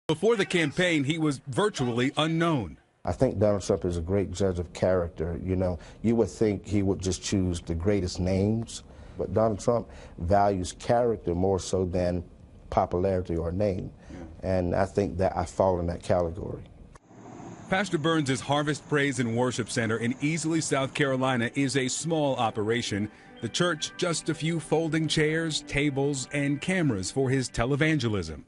Before the campaign, he was virtually unknown. I think Donald Trump is a great judge of character. You know, you would think he would just choose the greatest names, but Donald Trump values character more so than popularity or name. And I think that I fall in that category. Pastor Burns' Harvest Praise and Worship Center in Easley, South Carolina is a small operation. The church, just a few folding chairs, tables, and cameras for his televangelism.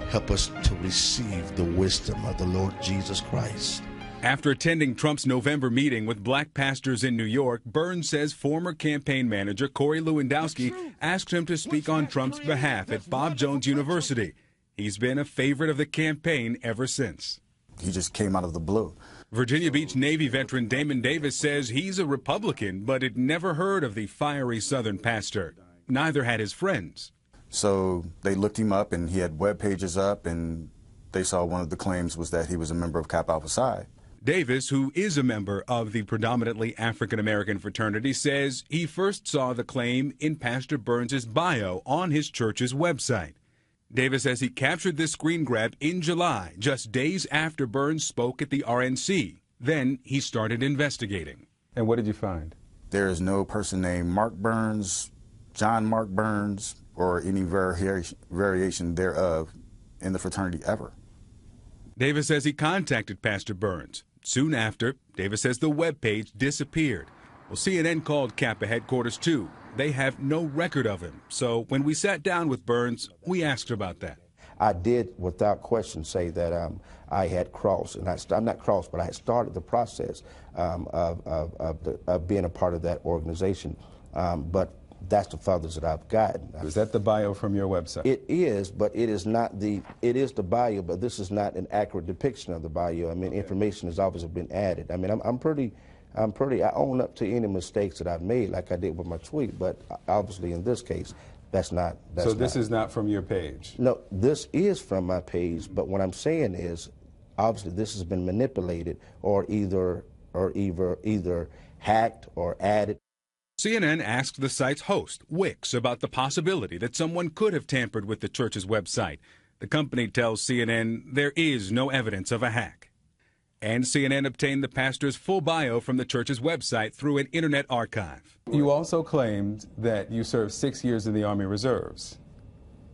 Help us to receive the wisdom of the Lord Jesus Christ. After attending Trump's November meeting with black pastors in New York, Burns says former campaign manager Corey Lewandowski asked him to speak on Trump's behalf at Bob Jones University. He's been a favorite of the campaign ever since. He just came out of the blue. Virginia Beach Navy veteran Damon Davis says he's a Republican, but had never heard of the fiery Southern pastor. Neither had his friends. So they looked him up, and he had web pages up, and they saw one of the claims was that he was a member of Kappa Alpha Psi. Davis, who is a member of the predominantly African-American fraternity, says he first saw the claim in Pastor Burns' bio on his church's website. Davis says he captured this screen grab in July, just days after Burns spoke at the RNC. Then he started investigating. And what did you find? There is no person named Mark Burns, John Mark Burns, or any variation thereof in the fraternity ever. Davis says he contacted Pastor Burns. Soon after, Davis says the webpage disappeared. Well, CNN called Kappa headquarters too. They have no record of him. So when we sat down with Burns, we asked about that. I did, without question, say that I had crossed, and I'm not crossed, but I had started the process of being a part of that organization. But that's the furthest that I've gotten. Is that the bio from your website? It is, but it is not the, it is the bio, but this is not an accurate depiction of the bio. I mean, information has obviously been added. I mean, I own up to any mistakes that I've made, like I did with my tweet, but obviously in this case, that's not. So this is not from your page? No, this is from my page, but what I'm saying is, obviously this has been manipulated or either hacked or added. CNN asked the site's host, Wix, about the possibility that someone could have tampered with the church's website. The company tells CNN there is no evidence of a hack. And CNN obtained the pastor's full bio from the church's website through an internet archive. You also claimed that you served 6 years in the Army Reserves.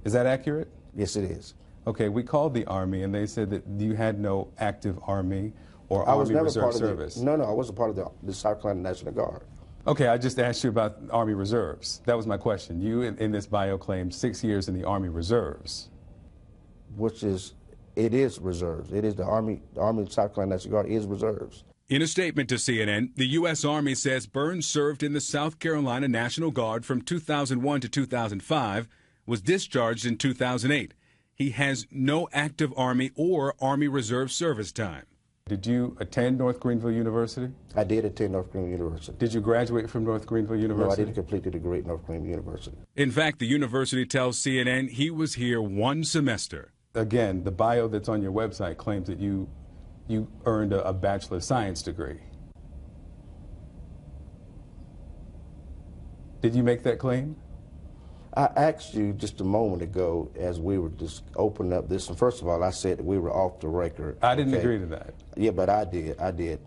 Is that accurate? Yes, it is. Okay, we called the Army and they said that you had no active Army or Army Reserve service. No, I wasn't part of the South Carolina National Guard. Okay, I just asked you about Army Reserves. That was my question. You, in this bio, claimed 6 years in the Army Reserves. Which is, it is reserves. It is the Army South Carolina National Guard is reserves. In a statement to CNN, the U.S. Army says Burns served in the South Carolina National Guard from 2001 to 2005, was discharged in 2008. He has no active Army or Army Reserve service time. Did you attend North Greenville University? I did attend North Greenville University. Did you graduate from North Greenville University? No, I didn't complete the degree at North Greenville University. In fact, the university tells CNN he was here one semester. Again, the bio that's on your website claims that you earned a Bachelor of Science degree. Did you make that claim? I asked you just a moment ago as we were just opening up this, and first of all, I said that we were off the record. I didn't agree to that. Yeah, but I did.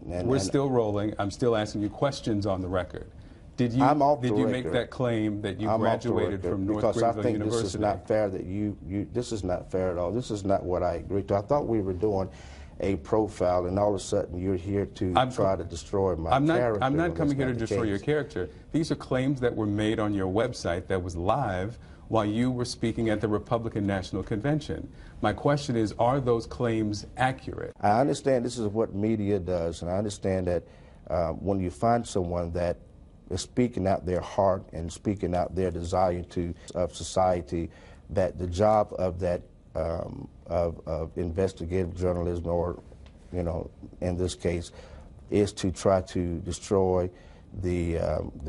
We're still rolling. I'm still asking you questions on the record. Did you make that claim that you graduated from North Greenville University? Because I think this is not fair that this is not fair at all. This is not what I agreed to. I thought we were doing a profile, and all of a sudden you're here to try to destroy my character. I'm not coming here to destroy your character. These are claims that were made on your website that was live while you were speaking at the Republican National Convention. My question is, are those claims accurate? I understand this is what media does, and I understand that when you find someone that is speaking out their heart and speaking out their desire of society, that the job of that of investigative journalism, or, you know, in this case, is to try to destroy the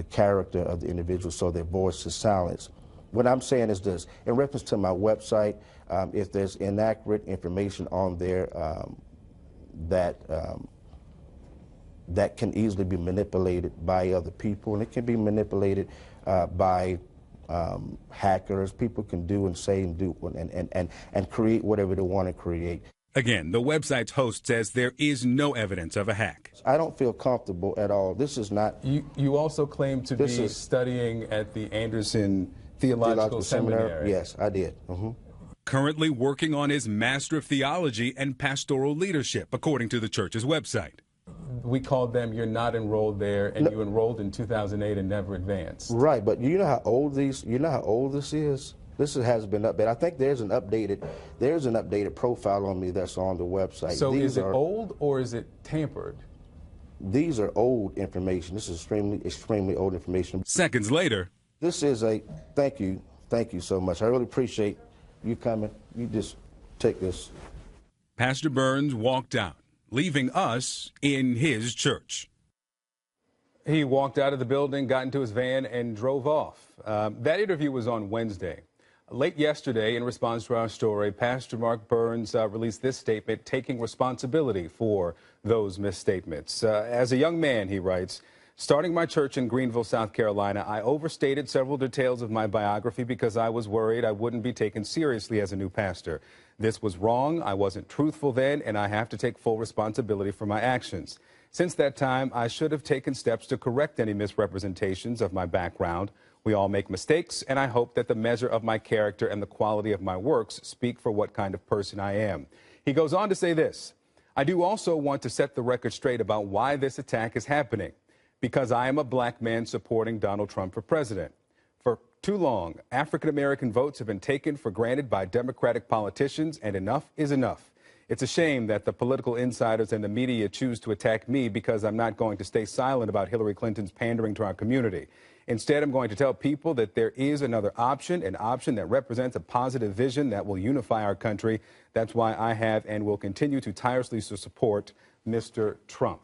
character of the individual so their voice is silenced. What I'm saying is this: in reference to my website, if there's inaccurate information on there that can easily be manipulated by other people, and it can be manipulated by hackers. People can do and say and do and create whatever they want to create. Again, the website's host says there is no evidence of a hack. I don't feel comfortable at all. This is not... You also claim to be studying at the Anderson Theological Seminary. Yes, I did. Currently working on his Master of Theology and Pastoral Leadership, according to the church's website. We called them, you're not enrolled there, and you enrolled in 2008 and never advanced. Right, but you know how old this is? This has been updated. I think there's an updated profile on me that's on the website. So is it old or is it tampered? These are old information. This is extremely old information. Seconds later. This is thank you so much. I really appreciate you coming. You just take this. Pastor Burns walked out, leaving us in his church. He walked out of the building, got into his van, and drove off. That interview was on Wednesday. Late yesterday, in response to our story, Pastor Mark Burns released this statement taking responsibility for those misstatements. As a young man, he writes, starting my church in Greenville, South Carolina, I overstated several details of my biography because I was worried I wouldn't be taken seriously as a new pastor. This was wrong. I wasn't truthful then, and I have to take full responsibility for my actions. Since that time, I should have taken steps to correct any misrepresentations of my background. We all make mistakes, and I hope that the measure of my character and the quality of my works speak for what kind of person I am. He goes on to say this, I do also want to set the record straight about why this attack is happening, because I am a black man supporting Donald Trump for president. For too long, African-American votes have been taken for granted by Democratic politicians, and enough is enough. It's a shame that the political insiders and the media choose to attack me because I'm not going to stay silent about Hillary Clinton's pandering to our community. Instead, I'm going to tell people that there is another option, an option that represents a positive vision that will unify our country. That's why I have and will continue to tirelessly support Mr. Trump.